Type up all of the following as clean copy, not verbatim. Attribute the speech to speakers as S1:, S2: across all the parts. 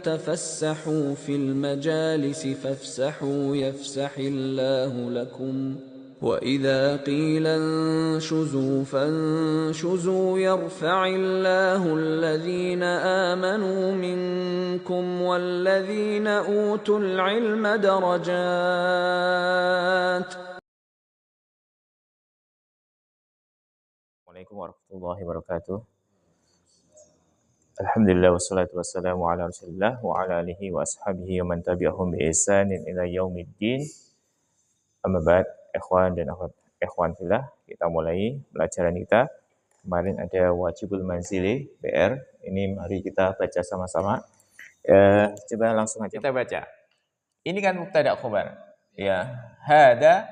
S1: تفسحوا في المجالس فافسحوا يفسح الله لكم وإذا قيل انشزوا فانشزوا يرفع الله الذين آمنوا منكم والذين أوتوا العلم درجات.
S2: Assalamualaikum warahmatullahi wabarakatuh. Alhamdulillah wassalatu wassalamu ala Rasulillah wa ala alihi wa ashabihi wa man tabi'ahum bi ihsanin ila yaumiddin. Amma ba'd, ikhwan dan akhwat ikhwan fillah, kita mulai pelajaran kita. Kemarin ada wajibul manzili PR. Ini mari kita baca sama-sama. Coba langsung aja kita baca. Ini kan mubtada khobar. Ya, hada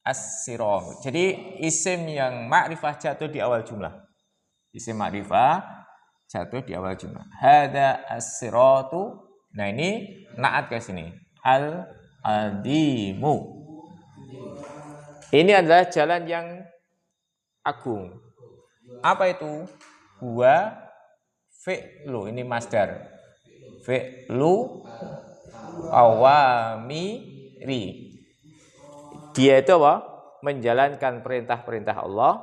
S2: as-sirah. Jadi isim yang ma'rifah jatuh di awal jumlah. Isim ma'rifah jatuh di awal jumlah. Hada as-siratu. Nah, ini naat ke sini. Al-adimu. Ini adalah jalan yang agung. Apa itu? Huwa fi'lu. Ini masdar. Fi'lu awamiri. Dia itu apa? Menjalankan perintah-perintah Allah.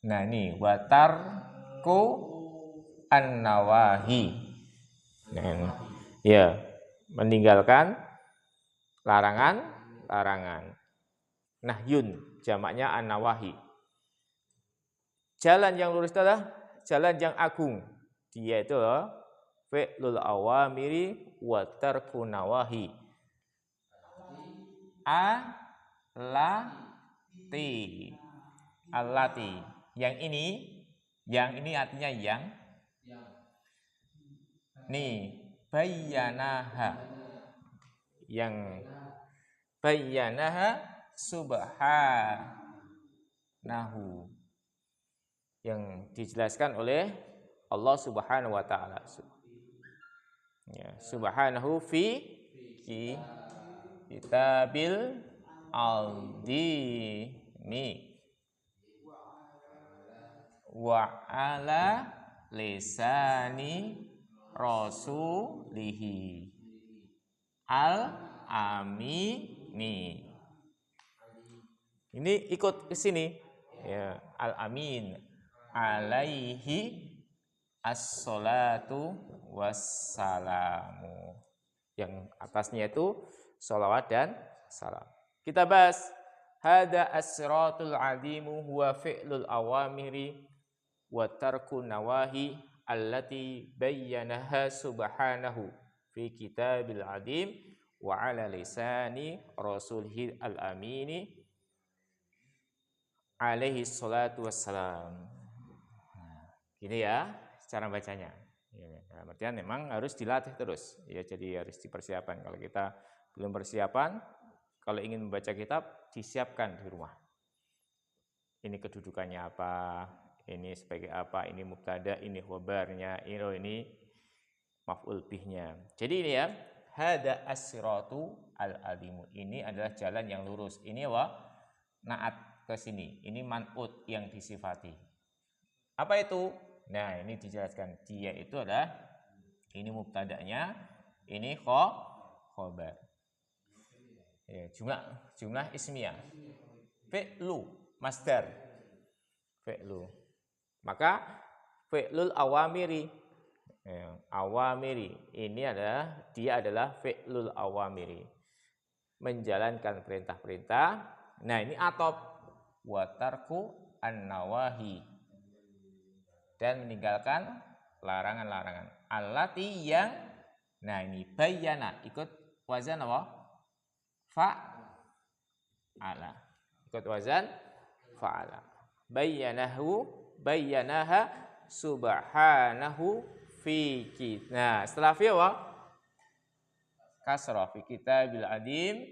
S2: Nah, ini watarku an-nawahi. Nah, ya, meninggalkan larangan-larangan. Nahyun, jamaknya an-nawahi. Jalan yang lurus adalah jalan yang agung. Dia itu fi'lul awamiri wa tarku nawahi. Alati. Yang ini artinya yang. Nih, bayyanaha. Yang bayyanaha subhanahu. Yang dijelaskan oleh Allah Subhanahu wa taala. Ya, subhanahu fi kitabil aldini wa ala lisani rasulihi al-amini. Ini ikut ke sini. Ya, al-amin. Alaihi as-salatu wassalamu. Yang atasnya itu sholawat dan salam. Kita bahas. Hada as-siratul adimu huwa fi'lul awamiri wa tarku nawahi allati bayyanaha subhanahu fi kitabil adim wa ala lisani rasulih al-amini alaihi salatu wassalam. Gini ya cara bacanya. Dalam artian memang harus dilatih terus. Ya, jadi harus dipersiapkan. Kalau kita belum persiapan, kalau ingin membaca kitab, disiapkan di rumah. Ini kedudukannya apa, ini sebagai apa, ini mubtada, ini khobarnya, ini maf'ul bihnya. Jadi ini ya, hada as-siratu al-adimu. Ini adalah jalan yang lurus. Ini naat ke sini. Ini man'ut yang disifati. Apa itu? Nah, ini dijelaskan. Dia itu adalah ini mubtada'nya, ini khobar. Ya, jumlah ismiyah. Fi'lu masdar. Fi'lu. Maka fi'lul awamiri. Ya, awamiri ini dia adalah fi'lul awamiri. Menjalankan perintah-perintah. Nah, ini atop wa tarku an-nawahi. Dan meninggalkan larangan-larangan. Allati yang, nah ini bayyana, ikut wazan apa? Fa'ala. Ikut wazan fa'ala. Bayyanaha subhanahu fi kitab. Nah, setelah fi apa? Kasrah fi kitabil adim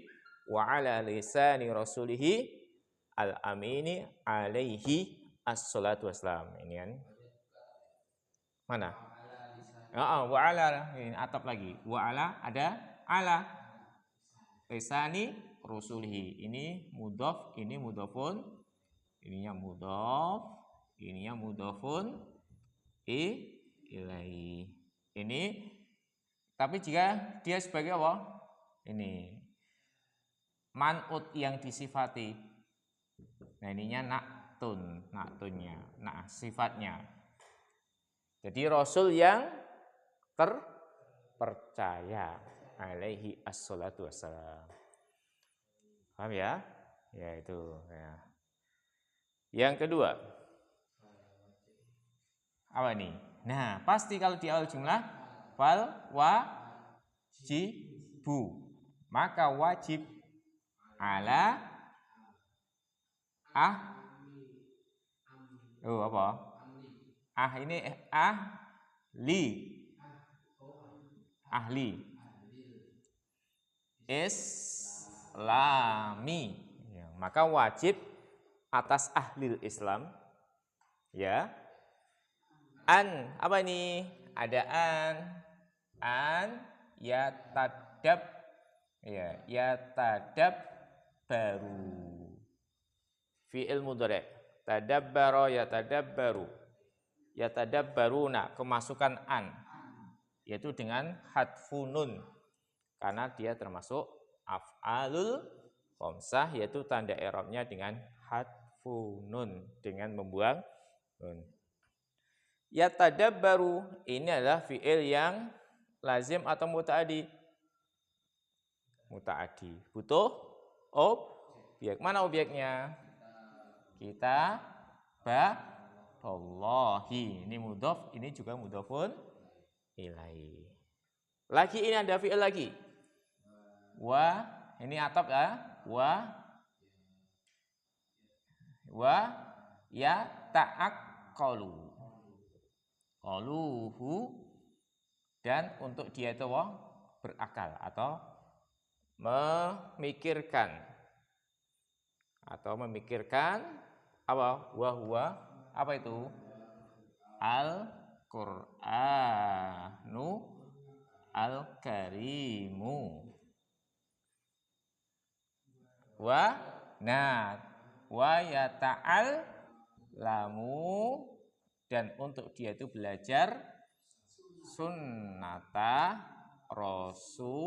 S2: wa ala lisani rasulihi al-amini alaihi as-salatu wassalam. Ini kan. Mana? Wa ala, ini atap lagi. Wa ala ada ala. Lisani rusulihi. Ini mudhof, ini mudhofun. Ininya mudhof, ininya mudhofun ilaihi. Ini tapi jika dia sebagai apa? Ini man'ut yang disifati. Nah, ininya naktunnya, sifatnya. Jadi rasul yang terpercaya, alaihi assalatu wassalam. Paham ya? Ya itu ya. Yang kedua, apa nih? Nah, pasti kalau di awal jumlah fal wajibu, maka wajib ala apa? Ini ahli islami ya, maka wajib atas ahli Islam ya. Apa ini? Ada yatadab baru fi'il mudhari', tadabbara yatadabbaruna, kemasukan yaitu dengan hadfun nun karena dia termasuk af'alul khamsah, yaitu tanda i'rabnya dengan hadfun nun, dengan membuang nun. Yatadabbaru ini adalah fi'il yang lazim atau muta'addi. Butuh objek. Mana objeknya? Kitaballahi. Ini mudhof, ini juga mudhofun ilaihi. Lagi ini ada fi'il lagi. Ini atop ya. Ya ta'aqqalu. Qaluhu, dan untuk dia itu berakal atau memikirkan apa itu? Al-Qur'anu Al-Karimu. Wa yata'allamu, dan untuk dia itu belajar sunnata rasulihi.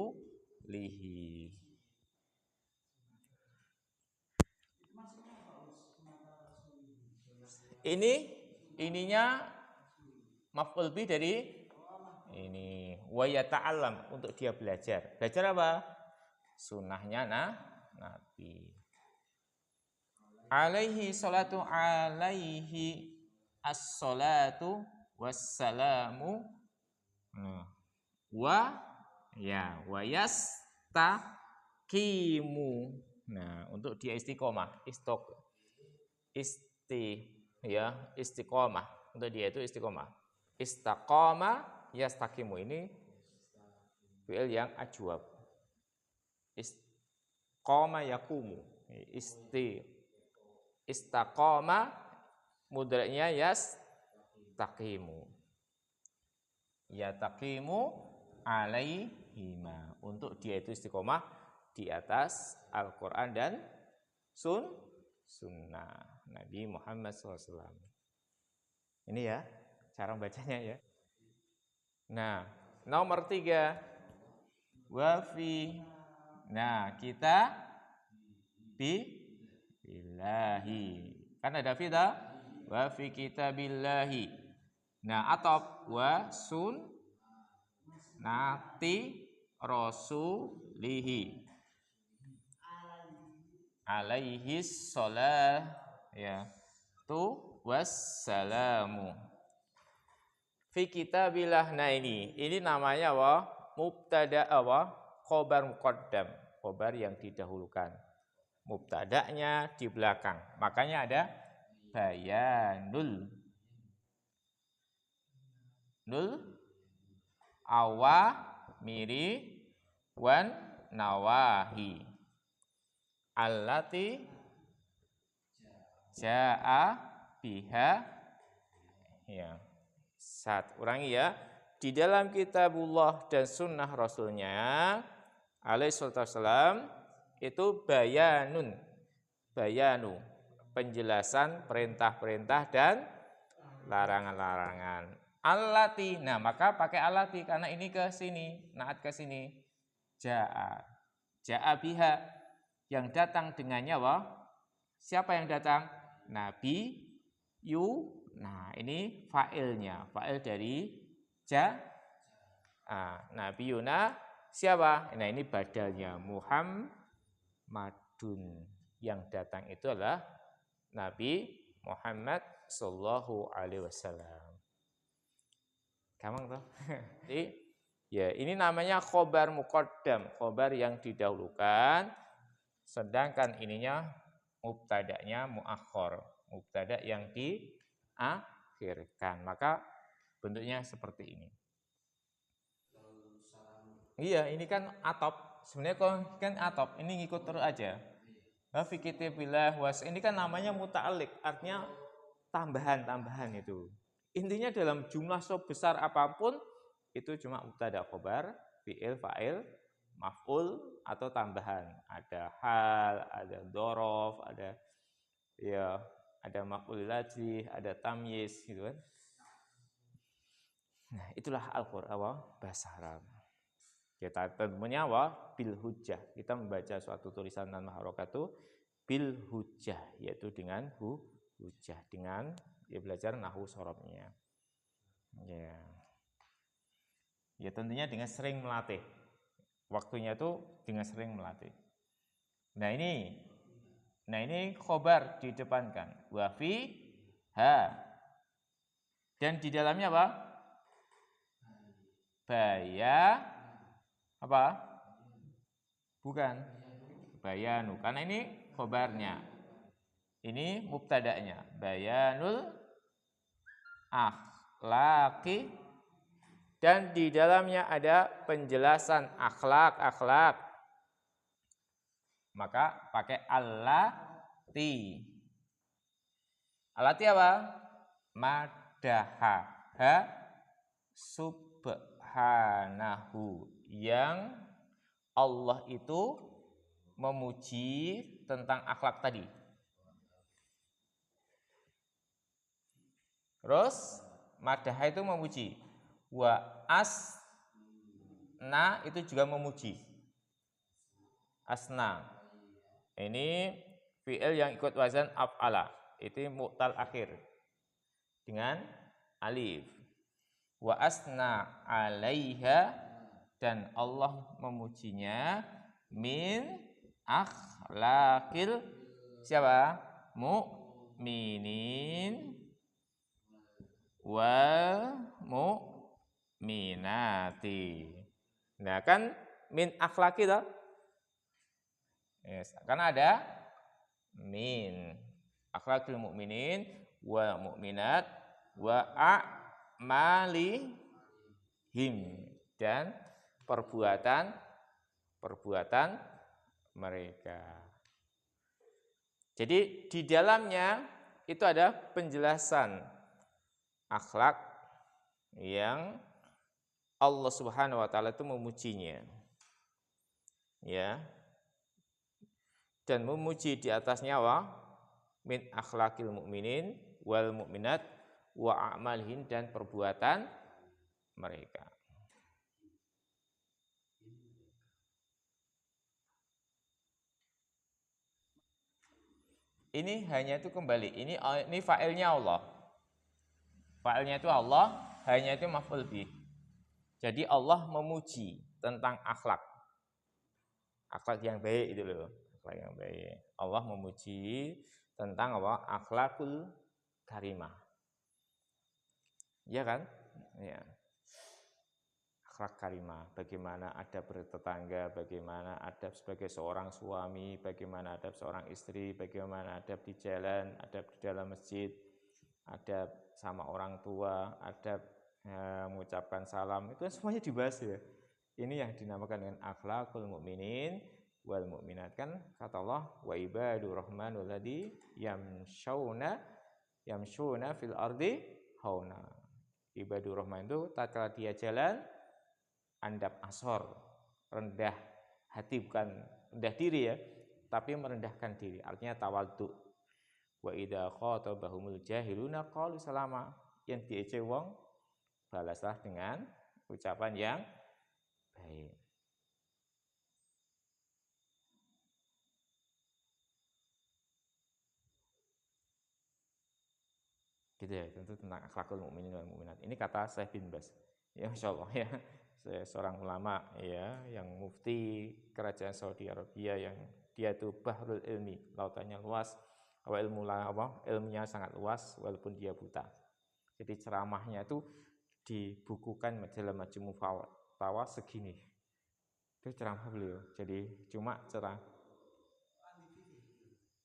S2: Ininya maf'ul bih dari ini wa yata'allam, untuk dia belajar. Belajar apa? Sunnahnya Nabi. Alaihi salatu, alaihi as-salatu wassalamu. Wa yastaqimu. Nah, untuk dia istiqomah, istiqomah. Untuk dia itu istiqomah. Istaqama yastaqimu, ini fi'il yang ajwab. Istaqama yaqumu. Istaqama mudhari'nya yastaqimu. Yataqimu alaihima, untuk dia itu istiqomah di atas Al-Qur'an dan sunnah Nabi Muhammad SAW. Ini ya cara bacanya ya. Nah, nomor 3 wafi. Nah, kita billahi. Kan ada fita wa fi kitabillahi. Nah, atop wa sunnati rasulihi. Alaihi salatu wassalamu. Fi kitabillah. Nah, ini namanya mubtada khobar muqaddam, khobar yang didahulukan. Mubtada'nya di belakang. Makanya ada bayanul awamiri wan nawahi allati ja'a biha. Ya. Ulangi ya. Di dalam kitabullah dan sunnah rasulnya alaihi salatu wassalam itu bayanu, penjelasan perintah-perintah dan larangan-larangan. allati. Nah, maka pakai allati karena ini ke sini, naat ke sini. Jaa biha, yang datang dengannya wah. Siapa yang datang? Nabi yu. Nah, ini fa'ilnya, fa'il dari Nabi Yuna siapa? Nah, ini badalnya Muhammadun. Yang datang itu adalah Nabi Muhammad sallallahu alaihi wasallam. Gampang toh? Jadi ya ini namanya khobar muqaddam, khobar yang didahulukan, sedangkan ininya mubtada'nya muakhir, mubtada' yang diakhirkan. Maka bentuknya seperti ini. Iya, ini kan atop. Sebenarnya kan atop, ini ngikut terus aja. Fi kitabillah was, ini kan namanya muta'alliq, artinya tambahan-tambahan itu. Intinya dalam jumlah sebesar apapun itu cuma mubtada khobar, fi'il, fa'il, maf'ul atau tambahan. Ada hal, ada dzaraf, ada maf'ul lajih, ada tamyiz gitu kan. Nah, itulah Al-Qur'an bahasa Arab. Kita tentunya bil hujjah. Kita membaca suatu tulisan tanpa harokat itu bil hujjah, yaitu dengan hujjah, dengan belajar nahwu sorobnya. Ya tentunya dengan sering melatih. Waktunya itu dengan sering melatih. Nah ini khobar didepankan. Wa fi ha. Dan di dalamnya apa? Apa? Bukan. Bayanu. Karena ini khobarnya. Ini mubtada'nya. Bayanul akhlaqi. Dan di dalamnya ada penjelasan akhlak. Maka pakai allati. Allati apa? Madaha. Subhanahu. Yang Allah itu memuji tentang akhlak tadi. Terus madaha itu memuji. Wa asna itu juga memuji. Asna. Ini fi'il yang ikut wazan af'ala. Itu mu'tal akhir. Dengan alif. Wa asna alaiha, dan Allah memujinya min akhlaqil siapa? Mu'minin wal mu'minati. Nah kan min akhlaqi toh? Yes, karena ada min akhlaqil mu'minin wa mu'minat wa a'malihim, dan perbuatan mereka. Jadi di dalamnya itu ada penjelasan akhlak yang Allah Subhanahu wa taala itu memujinya. Ya. Dan memuji di atasnya min akhlaqil mu'minin wal mu'minat wa a'malihim, dan perbuatan mereka. Ini hanya itu kembali. Ini fa'ilnya Allah. Fa'ilnya itu Allah, hanya itu maf'ul bih. Jadi Allah memuji tentang akhlak. Akhlak yang baik itu loh. Akhlak yang baik. Allah memuji tentang apa? Akhlakul karimah. Ya kan? Ya. Akhlak karimah, bagaimana adab bertetangga, bagaimana adab sebagai seorang suami, bagaimana adab seorang istri, bagaimana adab di jalan, adab di dalam masjid, adab sama orang tua, adab mengucapkan salam, itu semuanya dibahas ya. Ini yang dinamakan dengan akhlakul mu'minin wal mu'minat. Kan kata Allah, wa ibadur rahmanul ladzi yamshuna fil ardi hauna. Ibadur rahman itu tatkala dia jalan andap asor, rendah hati, bukan rendah diri ya, tapi merendahkan diri, artinya tawadhu. Wa idza khatabahumul jahiluna qalu salama. Yang diejek wong balaslah dengan ucapan yang baik. Gitu ya, tentu tentang akhlakul mukminin wal mukminat. Ini kata Syekh bin Baz. Ya masyaallah ya. Saya seorang ulama ya yang mufti kerajaan Saudi Arabia yang dia itu bahrul ilmi, lautannya luas, ilmunya sangat luas walaupun dia buta. Jadi ceramahnya itu dibukukan dalam Majmu' Fatawa segini. Itu ceramah beliau. Jadi cuma cerah.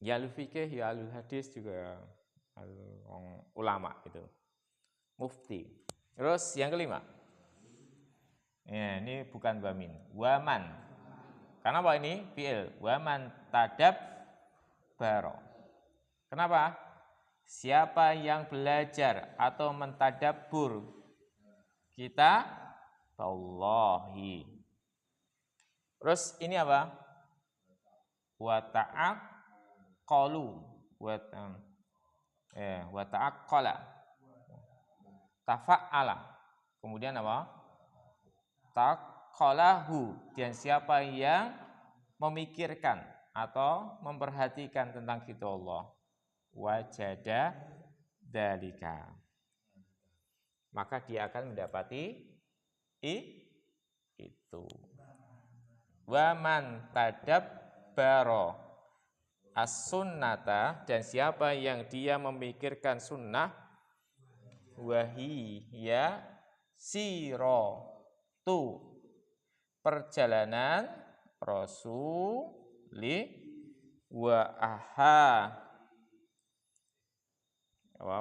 S2: Ya ahli fikih, ya ahli hadis juga ulama itu. Mufti. Terus yang kelima. Ya, ini bukan bamin. Waman. Kenapa ini? Fi'il. Waman tadab baro. Kenapa? Siapa yang belajar atau mentadabbur kita Allahi. Terus ini apa? Wa ta'aqqalu. Wa ta'aqqala. Tafa'ala. Kemudian apa? Taqalahu. Dan siapa yang memikirkan atau memperhatikan tentang kita Allah. Wajada dalika. Maka dia akan mendapati itu. Wa man tadabbara as-sunnata, dan siapa yang dia memikirkan sunnah, wahiya siratu, perjalanan Rasuli wa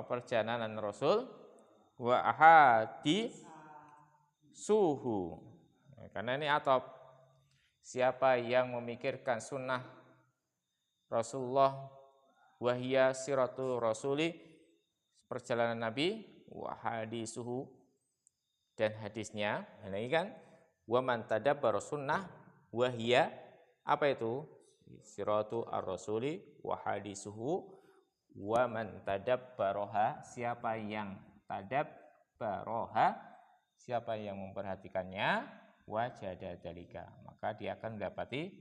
S2: perjalanan Rasul wa ahadi suhu. Karena ini atop, siapa yang memikirkan sunnah Rasulullah wahia siratu rasuli, perjalanan Nabi, wa hadisuhu, dan hadisnya. Nah, ini kan wa man tadabbara sunnah wahia, apa itu? Siratu ar-rasuli wa hadisuhu. Wa man tadabbaraha, siapa yang tadabbaraha, siapa yang memperhatikannya, wajada dalika, maka dia akan mendapati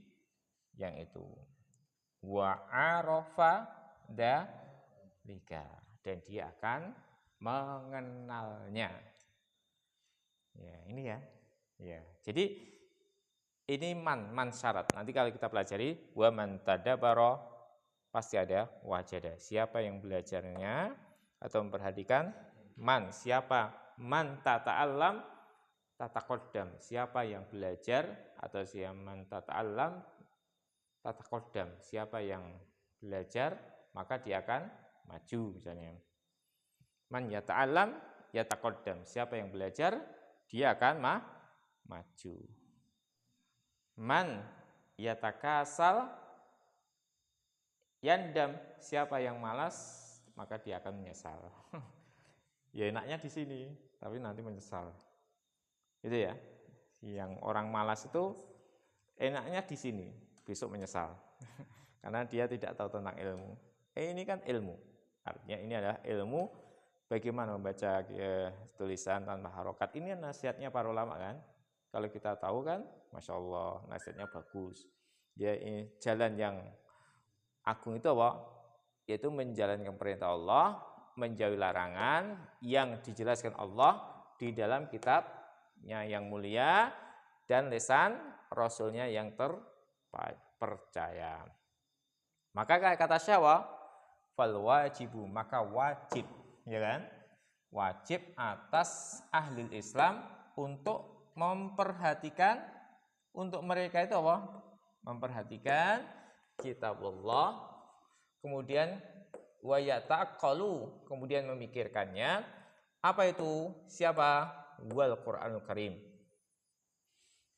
S2: yang itu. Wa arafa dalika, dan dia akan mengenalnya. Ya, ini ya. Ya. Jadi ini man syarat. Nanti kalau kita pelajari wa man tadabbara, pasti ada wajada. Siapa yang belajarnya atau memperhatikan, man, siapa, man tata'allam tataqaddam, siapa yang belajar, atau siapa man tata'allam tataqaddam, siapa yang belajar maka dia akan maju. Misalnya man yata'allam yataqaddam, siapa yang belajar dia akan maju. Man yatakasal yandam, siapa yang malas maka dia akan menyesal. Ya enaknya di sini, tapi nanti menyesal. Itu ya. Yang orang malas itu enaknya di sini, besok menyesal. Karena dia tidak tahu tentang ilmu. Ini kan ilmu. Artinya ini adalah ilmu bagaimana membaca tulisan tanpa harokat. Ini nasihatnya para ulama kan. Kalau kita tahu kan, Masya Allah, nasihatnya bagus. Dia ini jalan yang agung itu apa? Yaitu menjalankan perintah Allah, menjauhi larangan yang dijelaskan Allah di dalam kitabnya yang mulia dan lisan Rasulnya yang terpercaya. Maka kata Syawah, fal wajibu, maka wajib, ya kan? Wajib atas ahli Islam untuk memperhatikan, untuk mereka itu apa? Memperhatikan kitabullah, kemudian wa yataqalu, kemudian memikirkannya. Apa itu? Siapa? Wal Qur'anul Karim.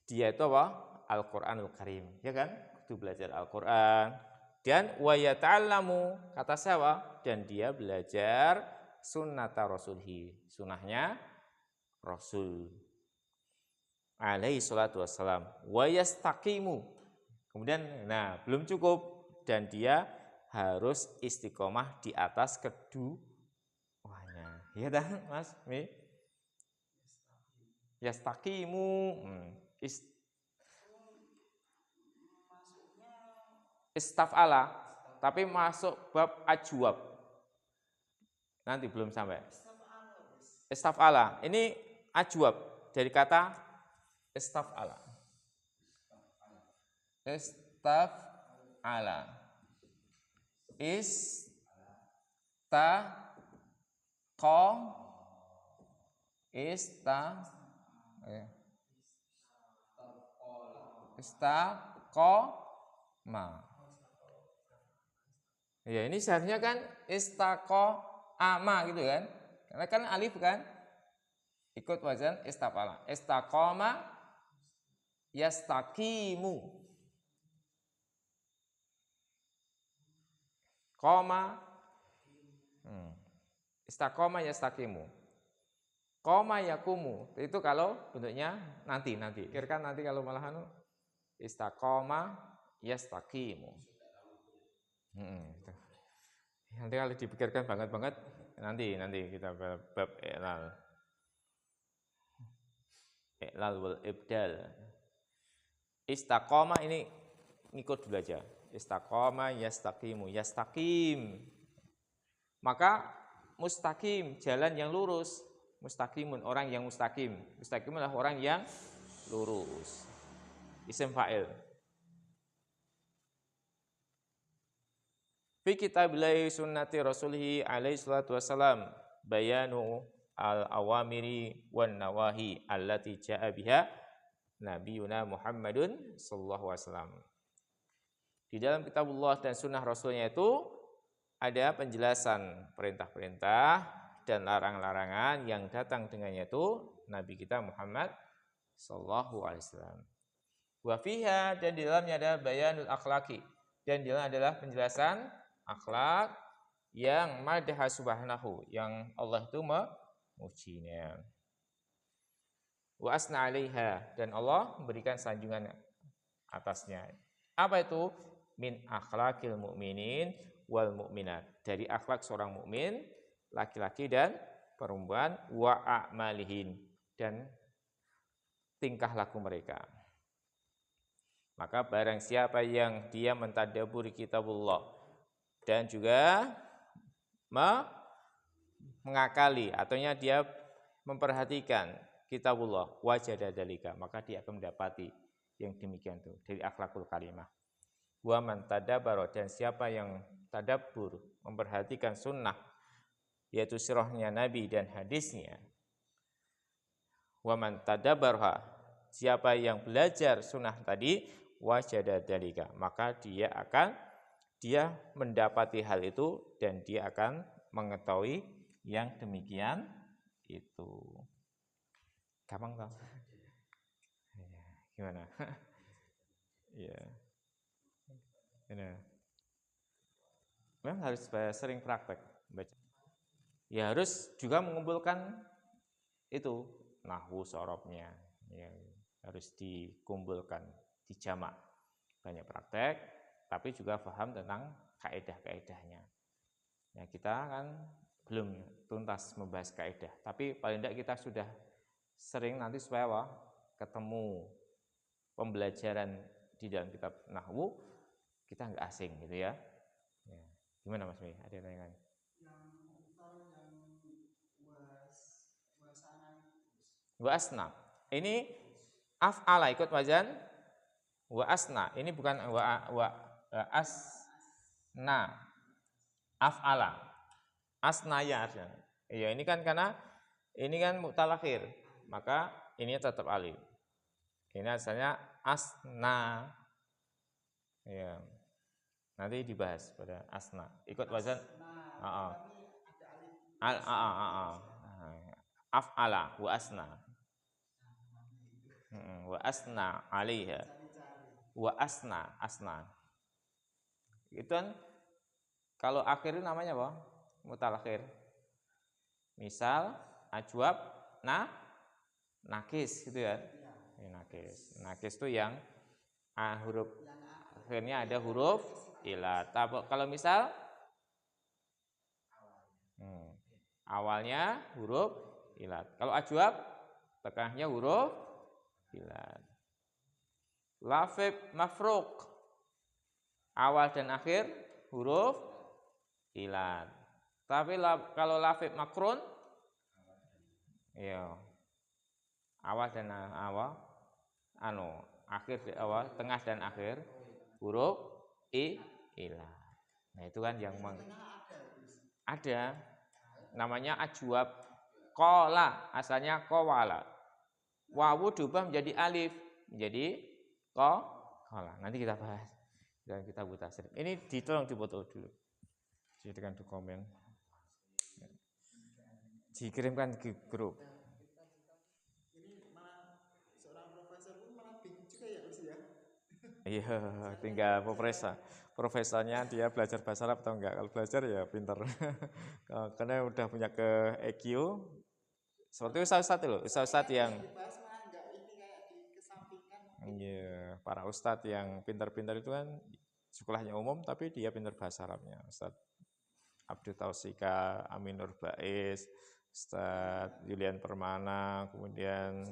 S2: Dia itu apa? Al-Qur'anul Karim, ya kan? Itu belajar Al-Qur'an. Dan wa yata'allamu, kata siapa? Dan dia belajar sunnata rasulhi, sunnahnya Rasul alaihi salatu wassalam. Wa yastaqimu, kemudian, nah belum cukup, dan dia harus istiqomah di atas keduanya. Ya kan, Mas? yastaqimu. Istaf'ala, tapi masuk bab ajwab. Nanti belum sampai. Istaf'ala, ini ajwab dari kata istaf'ala. Istaf'ala. Istaqoma. Ya, ini seharusnya kan istaqoma gitu kan? Karena kan alif kan? Ikut wazan istaf'ala. Istaqoma yastaqimu. Koma. Istaqoma yastaqimu. Koma yakumu. Itu kalau bentuknya nanti. Pikirkan nanti kalau malahan istaqoma yastaqimu. Nanti kalau dipikirkan banget nanti kita bab i'lal wal ibdal. Istaqoma ini ngikut dulu aja. Istaqoma yastaqimu, yastaqim. Maka mustaqim, jalan yang lurus. Mustaqimun, orang yang mustaqim. Mustaqim adalah orang yang lurus. Isim fa'il. Fi kitabillahi sunnati rasulihi alaihi salatu wassalam bayanu al-awamiri wan nawahi allati ja'a biha nabiyuna Muhammadun sallallahu alaihi wasallam. Di dalam kitabullah dan sunnah rasulnya itu ada penjelasan perintah-perintah dan larang-larangan yang datang dengannya itu Nabi kita Muhammad sallallahu alaihi wasallam. Wa fiha, dan di dalamnya ada bayanul akhlaqi, dan di dalamnya adalah penjelasan akhlak yang madha subhanahu, yang Allah itu memujinya. Wa asna 'alaiha, dan Allah memberikan sanjungan atasnya. Apa itu? Min akhlaqil mu'minin wal mu'minat, dari akhlak seorang mukmin, laki-laki dan perempuan, wa a'malihin, dan tingkah laku mereka. Maka barang siapa yang dia mentadabburi kitabullah dan juga mengakali ataunya dia memperhatikan kitabullah, wajada dalika, maka dia akan mendapati yang demikian itu dari akhlakul karimah. Wa man tadabbara, dan siapa yang tadabbur, memperhatikan sunnah, yaitu sirahnya Nabi dan hadisnya. Wa man tadabbara, siapa yang belajar sunnah tadi, wajada dalika, maka dia mendapati hal itu dan dia akan mengetahui yang demikian itu. Gampang toh? Gimana? Ya. Memang harus sering praktek baca. Ya harus juga mengumpulkan itu nahwu sorobnya, ya, harus dikumpulkan, dijamak. Banyak praktek, tapi juga paham tentang kaidah-kaidahnya. Ya, kita kan belum tuntas membahas kaidah, tapi paling tidak kita sudah sering nanti supaya ketemu pembelajaran di dalam kitab nahwu, kita nggak asing gitu ya. Ya. Gimana Mas Mei? Ada yang tanya? Wa asna. Ini af'ala ikut wazan wa asna. Ini bukan wa asna. Af'ala. Asna ya. Iya, ini kan karena ini kan mu'talakhir, maka ini tetap alif. Ini asalnya asna. Ya. Nanti dibahas pada asna. Ikut wazan. Af'ala wa asna. Wa asna 'alaiha. Wa asna. Itu kan kalau akhir itu namanya apa? Mutalakhir. Misal ajwab nakis gitu ya. Nakis. Nakis itu yang huruf akhirnya ada huruf ilat. Kalau misal awalnya huruf ilat. Kalau ajwab tengahnya huruf ilad. Lafif mafruq, awal dan akhir huruf ilad. Tapi kalau lafif makrun, ya awal dan akhir awal, tengah dan akhir huruf ilad. Nah itu kan yang ada namanya ajwab. Qala asalnya qawala. Wawu diubah menjadi alif, menjadi qala. Nanti kita bahas dan kita buta serif. Ini tolong dipoto dulu. Jadikan dokumen. Dikirimkan ke grup.
S3: Ini malah seorang profesor pun malah bingung juga ya Ustaz ya.
S2: Iya, tinggal profesornya dia belajar bahasa Arab atau enggak. Kalau belajar ya pinter. Karena udah punya ke EQ. Seperti ustaz loh, ustaz yang iya, para ustadz yang pintar-pintar itu kan sekolahnya umum tapi dia pintar bahasa Arabnya. Ustadz Abdul Tausika, Aminur Bais, Ustadz Julian Permana, kemudian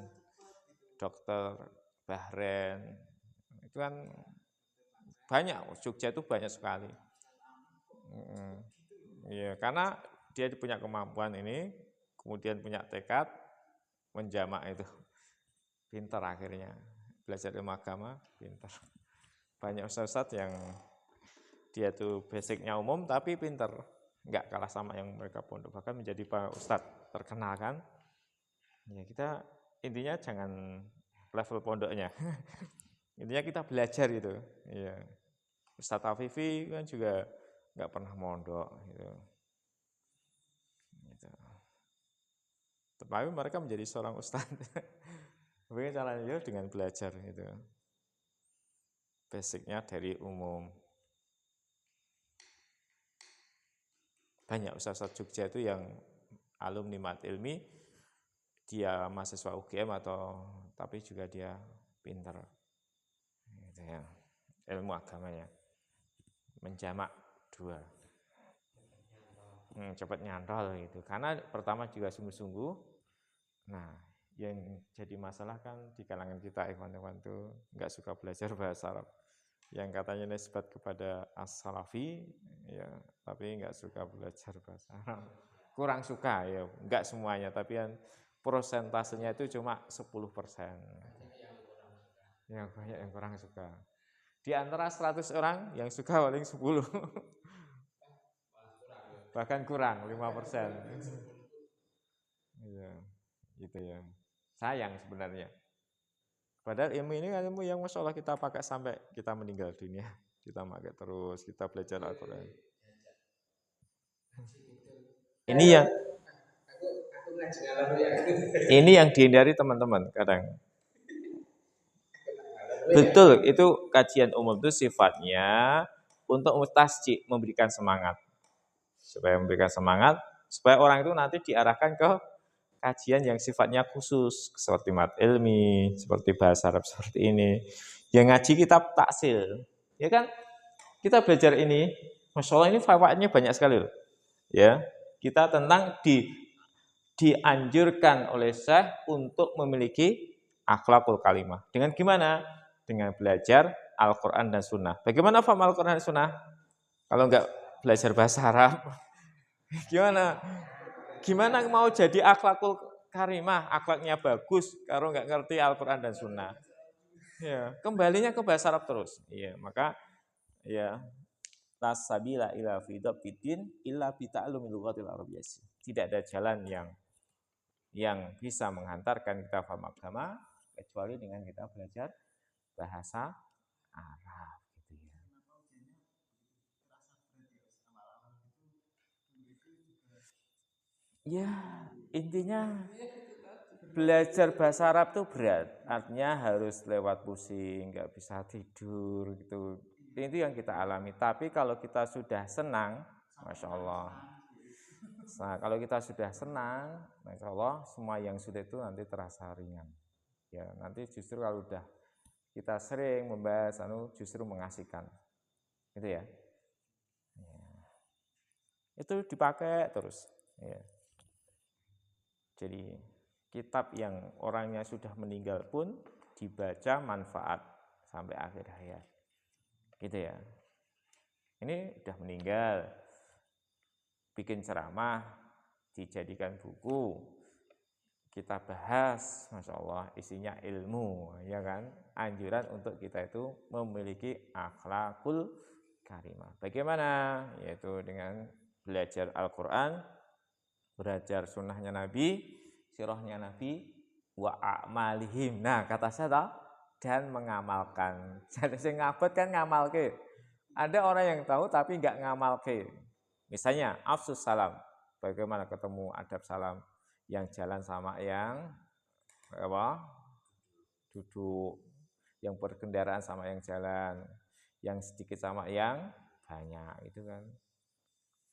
S2: Dr. Bahren. Itu kan banyak, Jogja itu banyak sekali. Iya, karena dia punya kemampuan ini, kemudian punya tekad menjamak itu. Pintar akhirnya. Belajar ilmu agama, pintar. Banyak ustaz yang dia tuh basicnya umum tapi pintar. Enggak kalah sama yang mereka pondok. Bahkan menjadi ustaz terkenal kan. Ya kita intinya jangan level pondoknya. Intinya kita belajar gitu. Iya. Ustaz Afifi kan juga enggak pernah mondok gitu. Tapi mereka menjadi seorang ustaz. Mungkin caranya dengan belajar gitu. Basicnya dari umum. Banyak ustaz Jogja itu yang alumni Mat Ilmi, dia mahasiswa UGM tapi juga dia pintar. Gitu ya. Ilmu agamanya. Menjamak dua. Cepat nyantol gitu. Karena pertama juga sungguh-sungguh. Nah, yang jadi masalah kan di kalangan kita ikhwan-ikhwan itu enggak suka belajar bahasa Arab. Yang katanya nisbat kepada as-salafi ya, tapi enggak suka belajar bahasa Arab. Kurang suka ya, enggak semuanya, tapi yang prosentasenya itu cuma 10%. Yang banyak yang kurang suka. Di antara 100 orang yang suka paling 10. Bahkan kurang 5%. Iya, gitu ya. Sayang sebenarnya. Padahal ilmu ini kan ilmu yang masya Allah kita pakai sampai kita meninggal dunia. Kita pakai terus, kita belajar Al-Quran. Ini yang dihindari teman-teman kadang. Betul, itu kajian umum itu sifatnya untuk tasjid, memberikan semangat. Supaya orang itu nanti diarahkan ke kajian yang sifatnya khusus, seperti mat ilmi, seperti bahasa Arab seperti ini. Yang ngaji kitab taksil, ya kan? Kita belajar ini, masya Allah ini fawaidnya banyak sekali loh. Ya, kita tentang dianjurkan oleh Syekh untuk memiliki akhlakul kalimah. Dengan gimana? Dengan belajar Al-Quran dan Sunnah. Bagaimana paham Al-Quran dan Sunnah? Kalau enggak belajar bahasa Arab, gimana mau jadi akhlakul karimah, akhlaknya bagus kalau enggak ngerti Al-Quran dan Sunnah. Ya, kembalinya ke bahasa Arab terus. Ya, maka ya tasabila ila fiddin illa bita'allumi lughatil arabiyyah. Tidak ada jalan yang bisa menghantarkan kita paham agama kecuali dengan kita belajar bahasa Arab gitu ya. Ya, intinya belajar bahasa Arab itu berat. Artinya harus lewat pusing, nggak bisa tidur gitu. Itu yang kita alami. Tapi kalau kita sudah senang, masya Allah. Nah, kalau kita sudah senang, masya Allah, semua yang sudah itu nanti terasa ringan. Ya, nanti justru kalau udah kita sering membahas, justru mengasihkan, gitu ya. Itu dipakai terus. Ya. Jadi kitab yang orangnya sudah meninggal pun dibaca manfaat sampai akhir hayat. Gitu ya. Ini udah meninggal, bikin ceramah, dijadikan buku, kita bahas, Masya Allah, isinya ilmu, ya kan? Anjuran untuk kita itu memiliki akhlakul karimah. Bagaimana? Yaitu dengan belajar Al-Quran, belajar sunnahnya Nabi, sirahnya Nabi, wa a'malihim. Nah, kata saya dan mengamalkan. Jadi saya ngabot kan ngamalke. Ada orang yang tahu tapi nggak ngamalke. Misalnya afsus salam. Bagaimana ketemu adab salam yang jalan sama yang duduk, yang berkendaraan sama yang jalan, yang sedikit sama yang banyak, itu kan.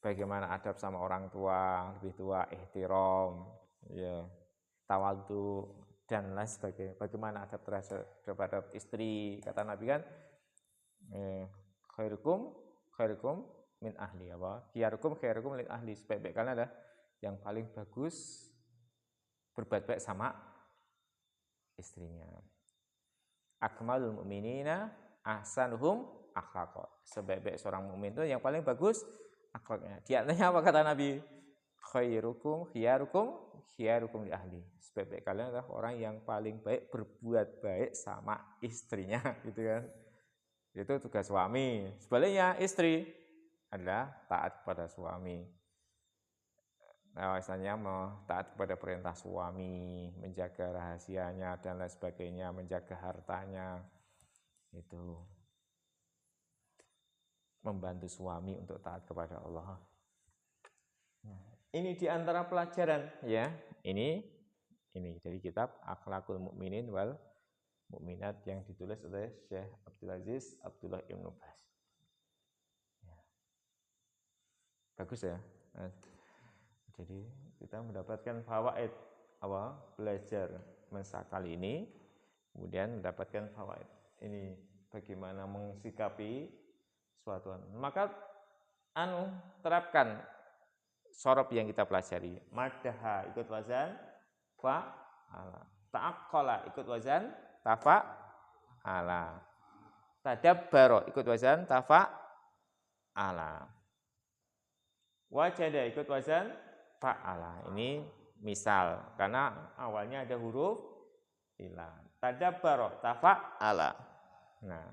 S2: Bagaimana adab sama orang tua, lebih tua, ihtiram, ya, tawadhu dan lain sebagainya. Bagaimana adab terhadap istri, kata Nabi kan, khairukum min ahli, khairukum min ahli, sebaik-baik kalian adalah yang paling bagus berbuat baik sama istrinya. Akmalul mu'minina ahsanuhum akhlaqan. Sebaik-baik seorang mukmin itu yang paling bagus akhlaknya. Di antaranya apa kata Nabi? Khiyarukum li ahli. Sebaik-baik kalian adalah orang yang paling baik berbuat baik sama istrinya, gitu kan. Itu tugas suami. Sebaliknya istri adalah taat kepada suami. Nah, misalnya taat kepada perintah suami, menjaga rahasianya dan lain sebagainya, menjaga hartanya, itu membantu suami untuk taat kepada Allah. Nah, ini diantara pelajaran, ya. Ini dari kitab Akhlakul Mukminin wal Mukminat yang ditulis oleh Syekh Abdul Aziz Abdullah Ibn Baz. Ya. Bagus ya. Nah, jadi kita mendapatkan fawaid belajar mensakal ini, kemudian mendapatkan fawaid ini bagaimana mensikapi suatu. Maka terapkan sorob yang kita pelajari. Madaha ikut wazan fa'ala. Ta'aqqala ikut wazan tafa'ala. Tadabbara ikut wazan tafa'ala. Wajada ikut wazan fa'ala. Ini misal, karena awalnya ada huruf ilah. Tadabbara tafa'ala. Nah,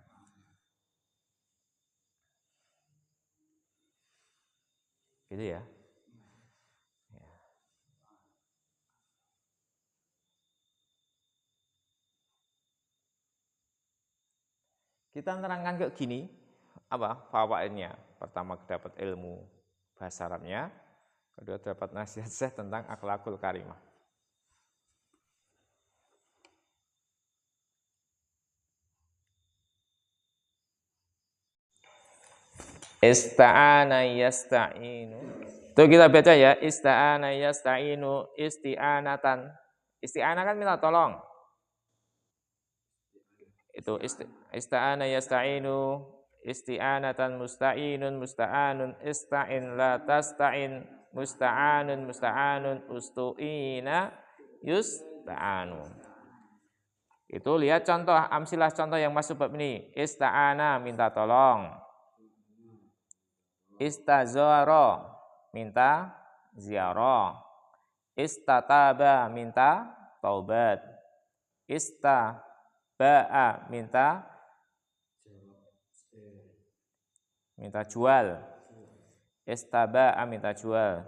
S2: gitu ya. Kita terangkan kayak gini, fawaidnya? Pertama dapat ilmu bahasa Arabnya, kedua dapat nasihat tentang akhlakul karimah. Ista'ana yasta'inu. Itu kita baca ya, ista'ana yasta'inu isti'anatan. Isti'ana kan minta tolong. Itu ista'ana yasta'inu isti'anatan musta'inun musta'anun ista'in la tasta'in musta'anun musta'anun ustu'ina yusta'anu. Itu lihat contoh, amsilah contoh yang masuk bab ini. Ista'ana minta tolong, istazara minta ziarah, istataba minta taubat, ba'a minta jual, istaba'a minta jual,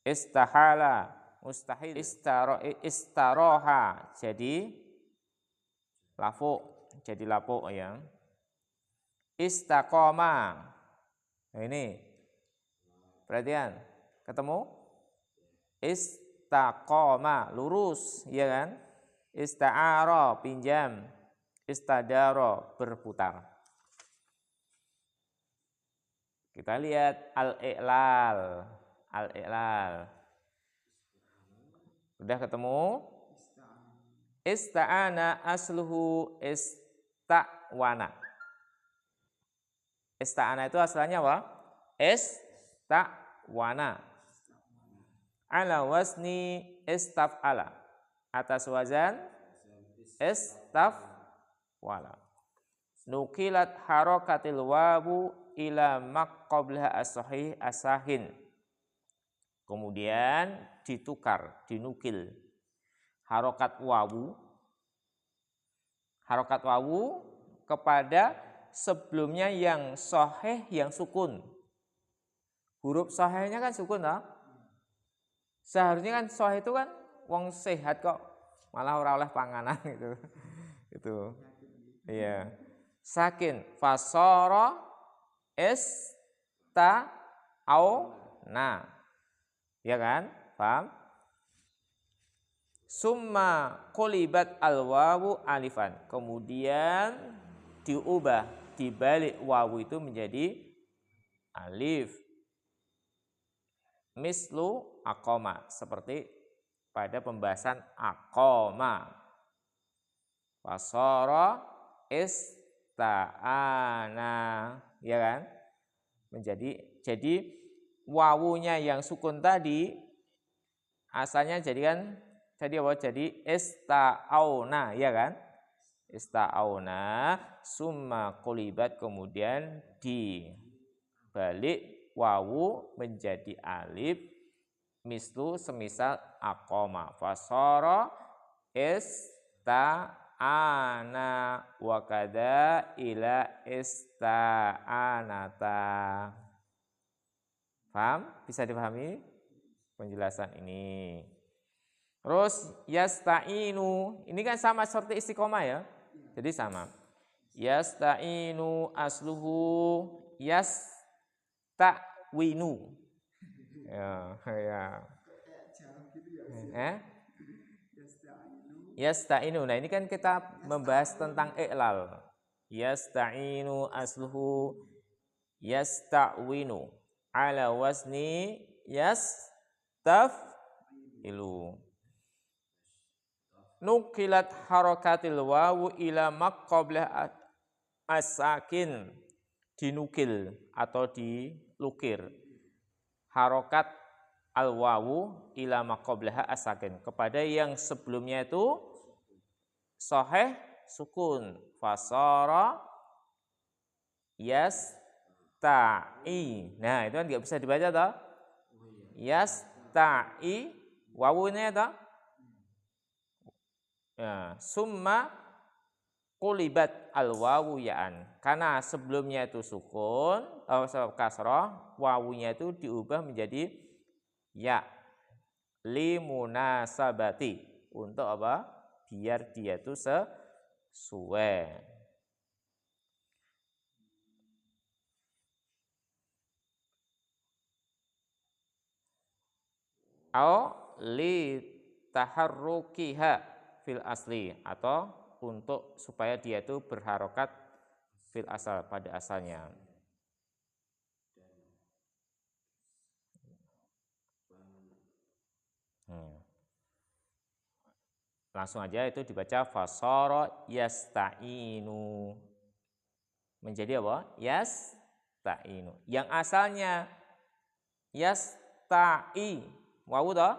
S2: istahala mustahil, istaroha jadi lapuk ya, istaqoma. Nah, ini perhatian, ketemu istaqoma lurus, ya kan? Ista'ara pinjam, istadara berputar. Kita lihat al-i'lal. Udah ketemu? Ista'ana asluhu ista'wana. Ista'ana itu asalnya apa? Ista'wana. Ala wasni istaf'ala. atas wazan istafwala. Nukilat harokatil wawu ila maqablaha as-sahih as-sahin. Kemudian ditukar, dinukil harokat wawu kepada sebelumnya yang sahih yang sukun. Huruf sahihnya kan sukun toh? Seharusnya kan sahih itu kan wong sehat kok, malah ora oleh panganan gitu. Itu. Iya. Sakin fasara na. Ya kan? Paham? Summa qulibat al-wawu alifan. Kemudian diubah, dibalik wawu itu menjadi alif. Mislu aqoma, seperti pada pembahasan aqoma. Fasara ista'ana, ya kan? Jadi wawunya yang sukun tadi asalnya jadikan jadi ista'auna, ya kan? Ista'auna summa qulibat, kemudian dibalik wawu menjadi alif, mislu semisal aqoma. Fasara ista'ana wa kada ila ista'anata. Paham? Bisa dipahami penjelasan ini. Terus yasta'inu, ini kan sama seperti istiqomah ya. Jadi sama. Yasta'inu asluhu yasta'winu. Ya. Yasta'inu. Nah, ini kan kita membahas tentang i'lal. Yasta'inu asluhu yasta'winu ala wazni yastaf'ilu. Nukilat harokatil wawu ila maqablah as-sakin. Dinukil atau dilukir harokat al-wawu ila maqablah as-sakin, kepada yang sebelumnya itu sahih sukun. Fasara yasta'i. Nah, itu kan enggak bisa dibaca toh? Yasta'i wawunya toh? Ya, summa qulibat al-wawu ya'an. Karena sebelumnya itu sukun, kasrah, wawunya itu diubah menjadi ya. Limunasabati. Untuk apa? Biar dia itu sesuai. Au li taharrukiha fil asli, atau untuk supaya dia itu berharokat fil asal, pada asalnya. Langsung aja itu dibaca fasara yasta'inu. Menjadi apa? Yasta'inu. Yang asalnya yasta'i, wawu toh?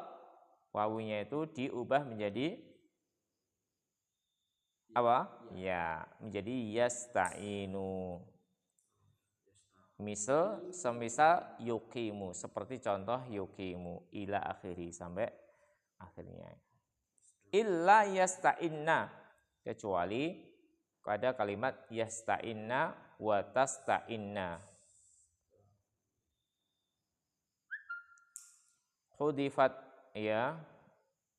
S2: Wawunya itu diubah menjadi apa? Ya, menjadi yasta'inu. Semisal yuqimu, seperti contoh yuqimu ila akhiri, sampai akhirnya. Illa yasta'inna, kecuali pada kalimat yasta'inna wa tasta'inna. Hudifat ya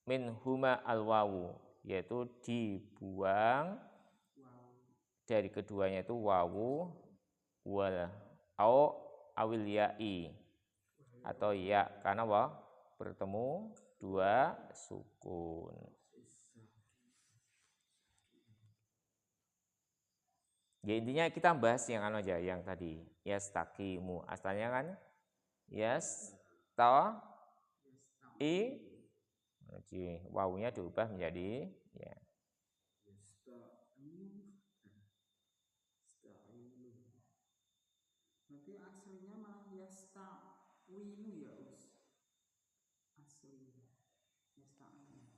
S2: min huma al-wawu, yaitu dibuang dari keduanya itu wawu wal au awil ya'i, atau ya, karena bertemu dua sukun. Ya, intinya kita bahas yang aja, yang tadi yastaqimu, asalnya kan yasta'i, wawunya diubah menjadi ya.
S3: Nanti aslinya malah yasta'winu ya, Us. Aslinya yasta'winu.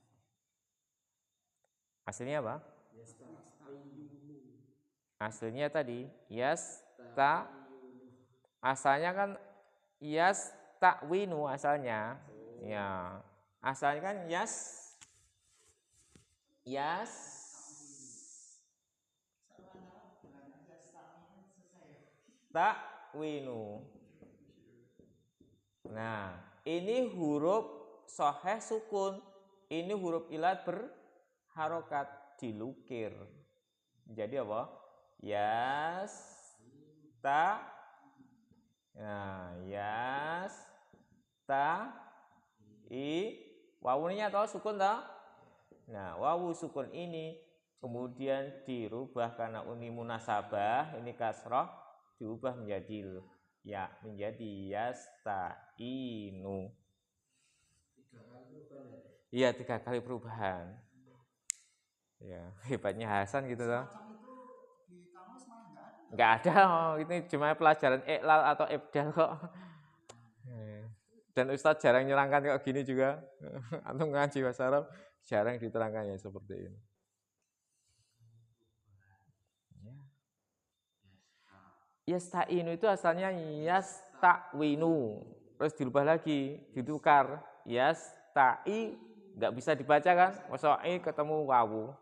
S2: Aslinya apa? Aslinya tadi yasta, asalnya kan yasta'winu asalnya. Ya. Asalnya kan ta'winu. Nah, ini huruf shahih sukun. Ini huruf ilat berharokat, dilukir. Jadi apa? Wawunya atau sukun toh? Nah, wawu sukun ini kemudian dirubah karena uni munasabah, ini kasroh, diubah menjadi ya, menjadi yasta'inu. Iya, 3 kali perubahan. Ya, hebatnya Hasan gitu loh. Enggak ada, ini cuma pelajaran iqlal atau ibdal kok. Dan Ustadz jarang nyerangkan kayak gini juga. Antum ngaji bahasa Arab jarang diterangkan ya seperti ini. Yasta'inu itu asalnya yasta'winu. Terus dirubah lagi, ditukar. Yasta'i, enggak bisa dibaca kan? Maksudnya ketemu wawu.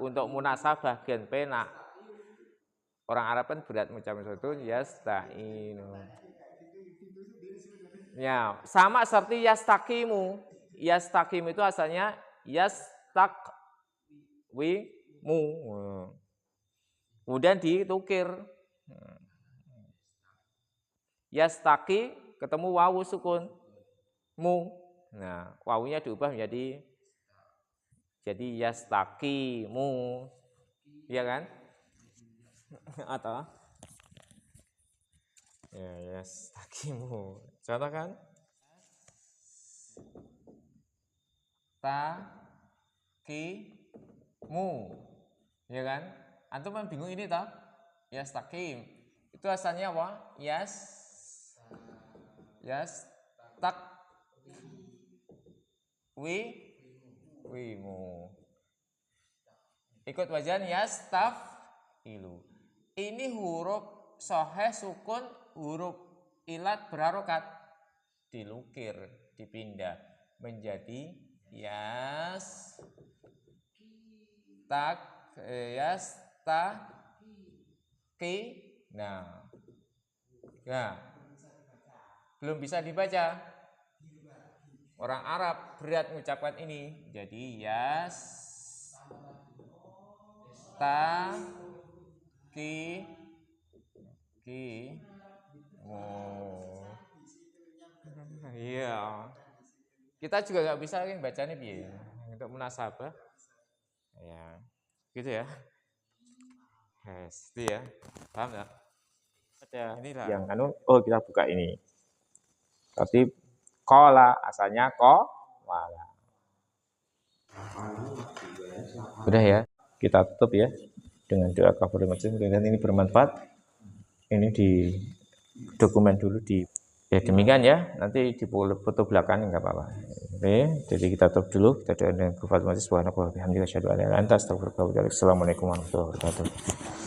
S2: Untuk munasabah gen pena. Orang Arab kan berat mengucapkan itu yasta'inu. Ya, sama seperti yastaqimu. Yastaqimu itu asalnya yastaqwimu. Kemudian ditukir. Yastaqi ketemu wawu sukun mu. Nah, wawunya diubah menjadi yastaqimu. Iya kan? Atau ya yastaqimu. Contoh kan? Taqimu. Ya kan? Antum kan bingung ini toh? Yastaqim. Itu asalnya apa? Wimu. Ikut wajan yastafilu. Ini huruf shahih sukun, huruf ilat berharokat, dilukir, dipindah menjadi yastaqi. Nah, belum bisa dibaca. Orang Arab berat mengucapkan ini. Jadi iya. Kita juga nggak bisa kan bacanya piye untuk munasabah. Ya, gitu ya. Itu ya. Paham enggak? Inilah. Yang kita buka ini. Tapi qala asalnya wala. Udah ya, kita tutup ya dengan doa kafaratul majlis. Mudah-mudahan ini bermanfaat. Ini di dokumen dulu di ya demikian ya. Nanti di foto belakang enggak apa-apa. Oke, jadi kita tutup dulu. Kita doa dengan kafaratul majlis. Subhanallah wa bihamdihi asyhadu an la ilaha illa anta astaghfiruka wa atubu ilaik. Assalamualaikum warahmatullahi wabarakatuh.